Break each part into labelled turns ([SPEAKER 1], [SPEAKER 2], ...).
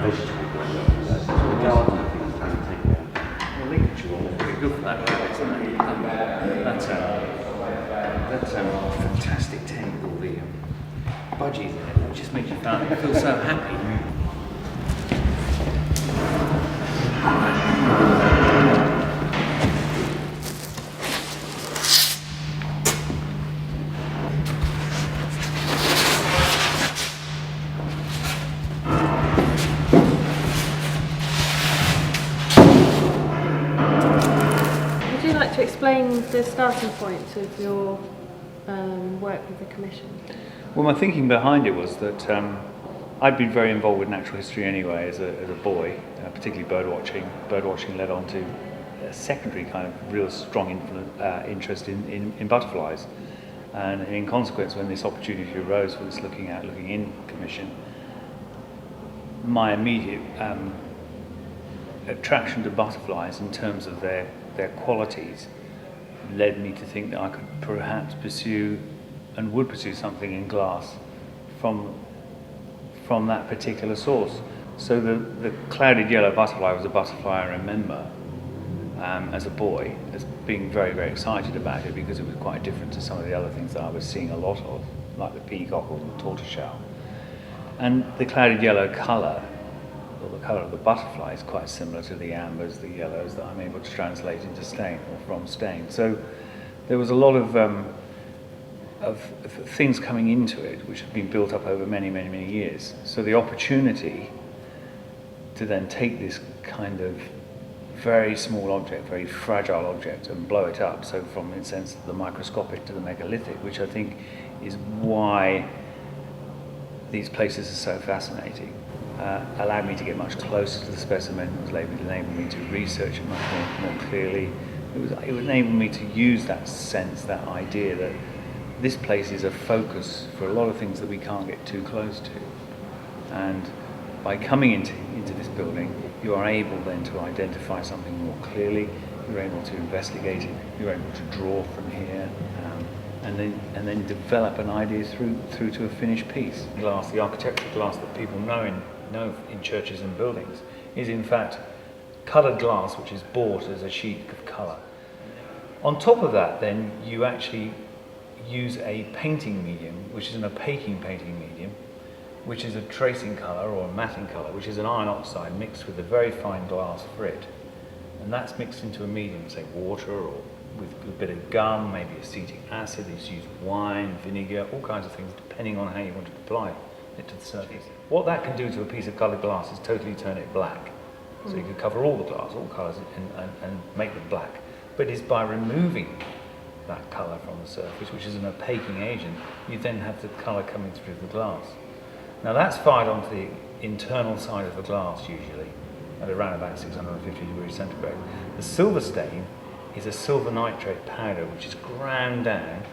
[SPEAKER 1] vegetable growing. So the garden, I think, is kind of taken out.
[SPEAKER 2] Well, Lincolnshire will be pretty good for that, isn't it? That's a fantastic tent with all the budgies in it. It just makes you feel so happy.
[SPEAKER 3] Would you like to explain the starting point of your work with the Commission?
[SPEAKER 2] Well, my thinking behind it was that I'd been very involved with natural history anyway as a boy, particularly birdwatching. Birdwatching led on to a secondary kind of real strong interest in butterflies. And in consequence, when this opportunity arose for this looking in commission, my immediate attraction to butterflies in terms of their qualities led me to think that I could perhaps pursue and would pursue something in glass from that particular source. So the clouded yellow butterfly was a butterfly I remember as a boy as being very, very excited about it because it was quite different to some of the other things that I was seeing a lot of, like the peacock or the tortoiseshell. And the clouded yellow colour, or the colour of the butterfly, is quite similar to the ambers, the yellows that I'm able to translate into stain or from stain. So there was a lot of things coming into it which had been built up over many, many, many years. So the opportunity to then take this kind of very small object, very fragile object, and blow it up, so from, in a sense, the microscopic to the megalithic, which I think is why these places are so fascinating, allowed me to get much closer to the specimen. It was enabled me to research it much more clearly. It would enable me to use that sense, that idea that this place is a focus for a lot of things that we can't get too close to. And by coming into this building, you are able then to identify something more clearly. You're able to investigate it. You're able to draw from here, and then develop an idea through to a finished piece. Glass, the architectural glass that people know in churches and buildings, is in fact coloured glass, which is bought as a sheet of colour. On top of that, then you actually use a painting medium, which is an opaquing painting medium, which is a tracing colour or a matting colour, which is an iron oxide mixed with a very fine glass frit. And that's mixed into a medium, say water, or with a bit of gum, maybe acetic acid. It's used wine, vinegar, all kinds of things, depending on how you want to apply it to the surface. What that can do to a piece of coloured glass is totally turn it black. So you could cover all the glass, all colours, and make them black. But it's by removing that colour from the surface, which is an opaquing agent, you then have the colour coming through the glass. Now that's fired onto the internal side of the glass usually, at around about 650 degrees centigrade. The silver stain is a silver nitrate powder which is ground down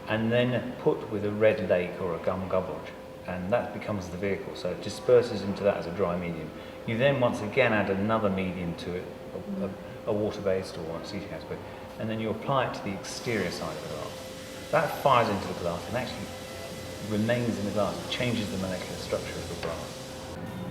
[SPEAKER 2] and then put with a red lake or a gum gubblage, and that becomes the vehicle, so it disperses into that as a dry medium. You then once again add another medium to it, a water-based or acetic acid, and then you apply it to the exterior side of the glass. That fires into the glass and actually remains in the glass. It changes the molecular structure of the glass.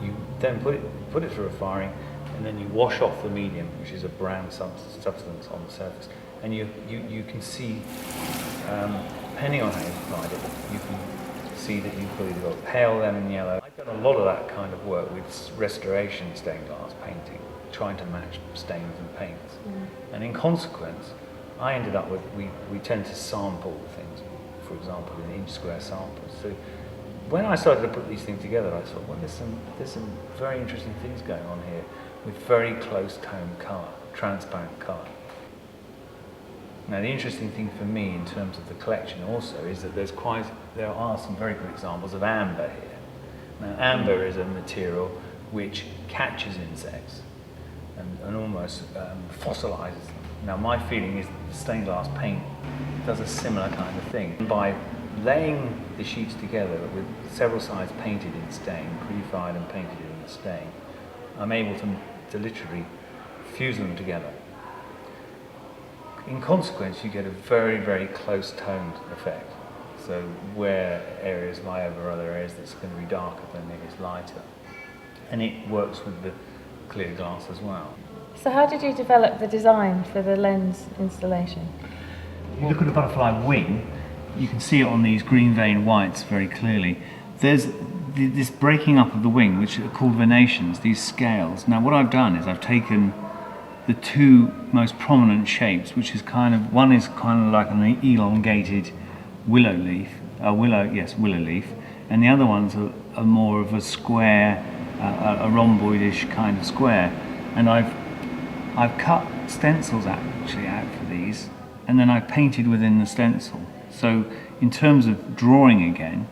[SPEAKER 2] You then put it through a firing, and then you wash off the medium, which is a brown substance on the surface. And you can see, depending on how you applied it, you can see that you've either got pale lemon yellow. I've done a lot of that kind of work with restoration stained glass painting, trying to match stains and paints. And in consequence, I ended up with, we tend to sample things, for example, in inch square samples. So when I started to put these things together, I thought, well, there's some very interesting things going on here with very close tone colour, transparent colour. Now, the interesting thing for me in terms of the collection also is that there are some very good examples of amber here. Now, amber is a material which catches insects and almost fossilises them. Now, my feeling is that the stained glass paint does a similar kind of thing. By laying the sheets together with several sides painted in stain, pre-fired and painted in the stain, I'm able to literally fuse them together. In consequence, you get a very, very close toned effect. So where areas lie over other areas, that's going to be darker than it is lighter. and it works with the clear glass as well.
[SPEAKER 3] So how did you develop the design for the lens installation?
[SPEAKER 2] If you look at the butterfly wing, you can see it on these green vein whites very clearly. There's this breaking up of the wing, which are called venations, these scales. Now what I've done is I've taken the two most prominent shapes, which is one is kind of like an elongated willow leaf, willow leaf, and the other ones are more of a square, a rhomboidish kind of square. And I've cut stencils actually out for these, and then I've painted within the stencil. So in terms of drawing again,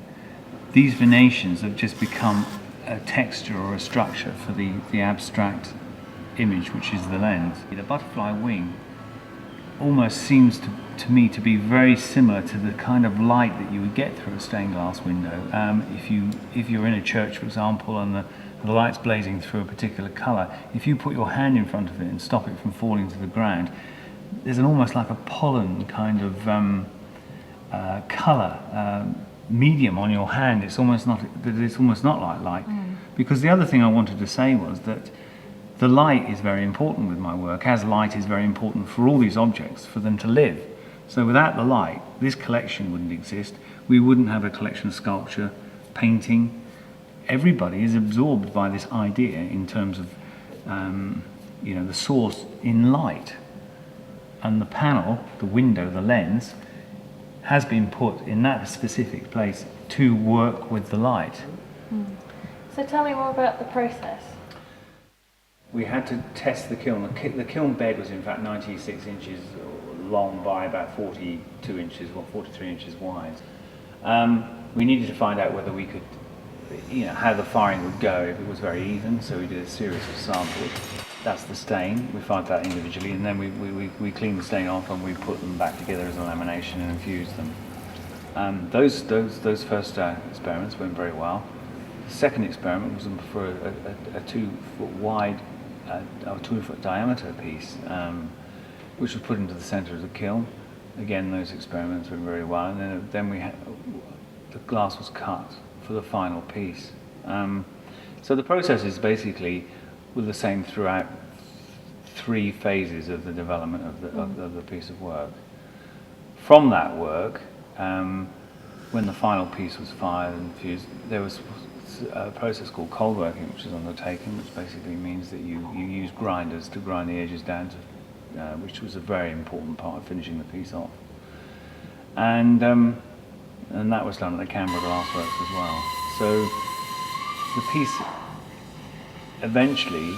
[SPEAKER 2] these venations have just become a texture or a structure for the abstract image, which is the lens. The butterfly wing almost seems to me to be very similar to the kind of light that you would get through a stained glass window. If you're in a church, for example, and the light's blazing through a particular colour, if you put your hand in front of it and stop it from falling to the ground, there's almost like a pollen kind of colour medium on your hand. It's almost not like light. Because the other thing I wanted to say was that the light is very important with my work, as light is very important for all these objects, for them to live. So without the light, this collection wouldn't exist. We wouldn't have a collection of sculpture, painting. Everybody is absorbed by this idea in terms of the source in light. And the panel, the window, the lens, has been put in that specific place to work with the light.
[SPEAKER 3] So tell me more about the process.
[SPEAKER 2] We had to test the kiln. The kiln bed was in fact 96 inches long by about 42 inches, 43 inches wide. We needed to find out whether we could, how the firing would go if it was very even, so we did a series of samples. That's the stain. We found that individually, and then we cleaned the stain off and we put them back together as a lamination and infused them. Those first experiments went very well. The second experiment was for a 2 foot wide, 2 foot diameter piece, which was put into the centre of the kiln. Again, those experiments went very well, and then the glass was cut for the final piece. So the process is basically the same throughout 3 phases of the development of the piece of work. From that work, when the final piece was fired and fused, there was a process called cold working, which is undertaken, which basically means that you use grinders to grind the edges down to, which was a very important part of finishing the piece off. And that was done at the Canberra Glassworks as well. So the piece, eventually,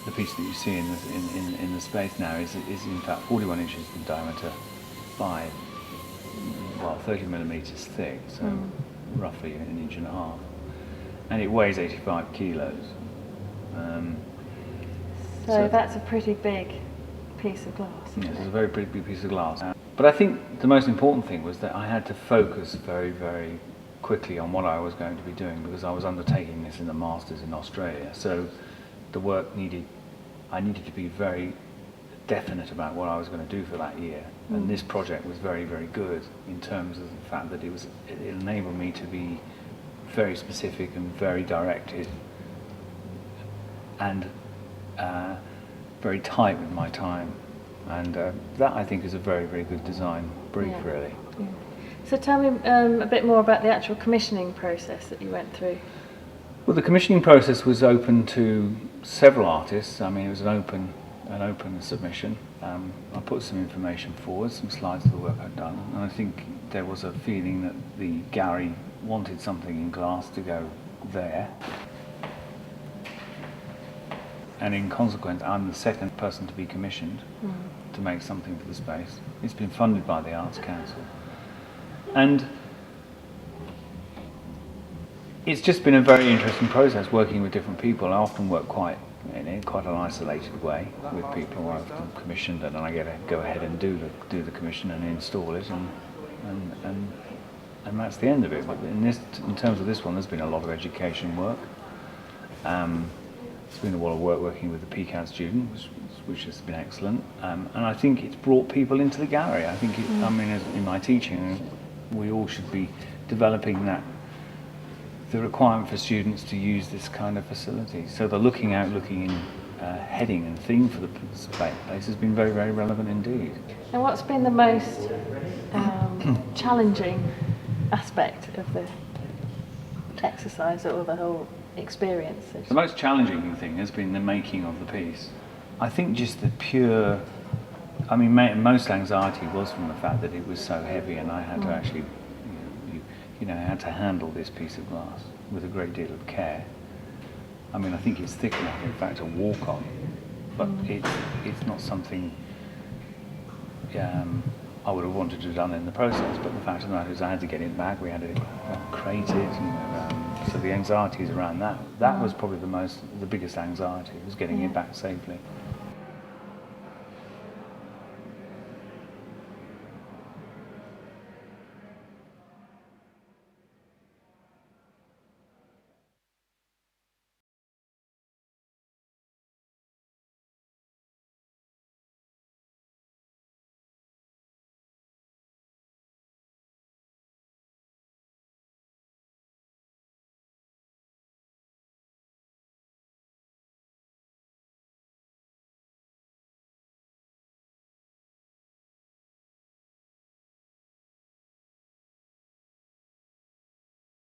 [SPEAKER 2] the piece that you see in the space now is in fact 41 inches in diameter by 30 millimeters thick, so roughly 1.5 inches, and it weighs 85 kilos.
[SPEAKER 3] So that's a pretty big piece of glass.
[SPEAKER 2] Yes, it's a very pretty big piece of glass. But I think the most important thing was that I had to focus very, very quickly on what I was going to be doing, because I was undertaking this in the Masters in Australia. So the work I needed to be very definite about what I was going to do for that year. And this project was very, very good in terms of the fact that it enabled me to be very specific and very directed and very tight with my time. And that, I think, is a very, very good design brief, really.
[SPEAKER 3] Yeah. So tell me a bit more about the actual commissioning process that you went through.
[SPEAKER 2] Well, the commissioning process was open to several artists. I mean, it was an open submission. I put some information forward, some slides of the work I'd done, and I think there was a feeling that the gallery wanted something in glass to go there. And in consequence, I'm the second person to be commissioned to make something for the space. It's been funded by the Arts Council. And it's just been a very interesting process working with different people. I often work in quite an isolated way with people I've commissioned, and then I get to go ahead and do the commission and install it, and that's the end of it. But in terms of this one, there's been a lot of education work. It's been a lot of work working with the PCAD student, which has been excellent, and I think it's brought people into the gallery. I think, in my teaching, we all should be developing that the requirement for students to use this kind of facility. So the looking out, looking in heading and theme for the place has been very, very relevant indeed.
[SPEAKER 3] And what's been the most challenging aspect of the exercise or the whole experience?
[SPEAKER 2] The most challenging thing has been the making of the piece. I think just the pure, I mean, most anxiety was from the fact that it was so heavy and I had to actually, I had to handle this piece of glass with a great deal of care. I mean, I think it's thick enough, in fact, to walk on, but it's not something I would have wanted to have done in the process. But the fact of the matter is, I had to get it back. We had it crated, so the anxieties around that was probably the biggest anxiety, was getting it back safely.